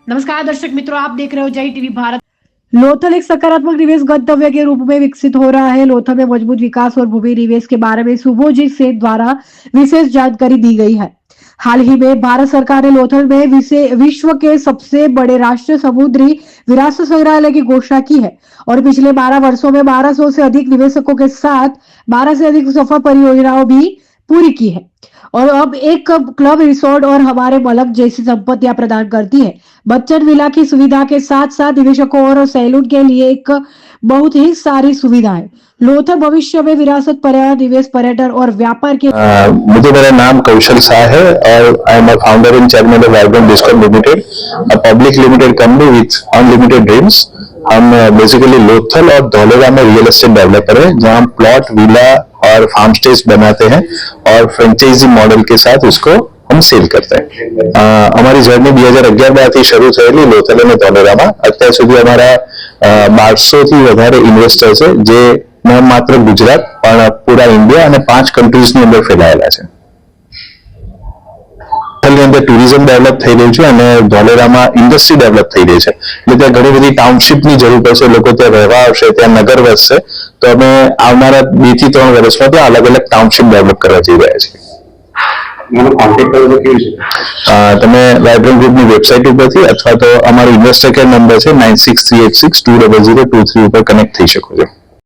नमस्कार दर्शक मित्रों, आप देख रहे हो जय टीवी भारत। लोथल एक सकारात्मक निवेश गंतव्य के रूप में विकसित हो रहा है। लोथल में मजबूत विकास और भूमि निवेश के बारे में सुभोजीत सेठ द्वारा विशेष जानकारी दी गई है। हाल ही में भारत सरकार ने लोथल में विश्व के सबसे बड़े राष्ट्रीय समुद्री विरासत संग्रहालय की घोषणा की है और पिछले 12 वर्षों में 1200 से अधिक निवेशकों के साथ 12 से अधिक सफल परियोजनाओं भी पूरी की है और अब एक क्लब रिसोर्ट और हमारे मलक जैसी संपत्तियां प्रदान करती है। बच्चन विला की सुविधा के साथ साथ निवेशकों और सैलून के लिए एक बहुत ही सारी सुविधाएं। लोथल भविष्य में विरासत, पर्यावरण, निवेश, पर्यटन और व्यापार के मुझे मेरा नाम कौशल शाह है और I am a founder and chairman of vibrant discom limited, a public limited company with unlimited dreams. हम बेसिकली लोथल और धौलेरा में रियल एस्टेट डेवलपर है, जहां हम प्लॉट, विला और फार्म स्टेज बनाते हैं और फ्रेंचाइजी मॉडल के साथ उसको हम सेल करते हैं। हमारी जर्नी 2011 થી શરૂ થયેલી લોથલ અને ધોલેરામાં। અત્યાર સુધી અમારા 1200 થી વધારે ઇન્વેસ્ટર છે, જે ન માત્ર ગુજરાત પણ પૂરા ઇન્ડિયા અને 5 કન્ટ્રીઝની અંદર ફેલાયેલા છે। લોથલની અંદર ટુરિઝમ ડેવલપ થઈ રહ્યું છે અને ધોલેરામાં ઇન્ડસ્ટ્રી ડેવલપ થઈ રહી છે, એટલે ત્યાં ઘણી બધી ટાઉનશીપની જરૂર પડશે, લોકો ત્યાં રહેવા આવશે, ત્યાં નગર વસશે, તો અમે આવનારા 2 થી 3 વર્ષમાં ત્યાં અલગ અલગ ટાઉનશીપ ડેવલપ કરવા જઈ રહ્યા છીએ। તમે વાઇબ્રન્ટ ગ્રુપની વેબસાઇટ ઉપરથી અથવા તો અમારો ઇન્વેસ્ટર કેર નંબર છે 9638620023 ઉપર કનેક્ટ થઈ શકો છો।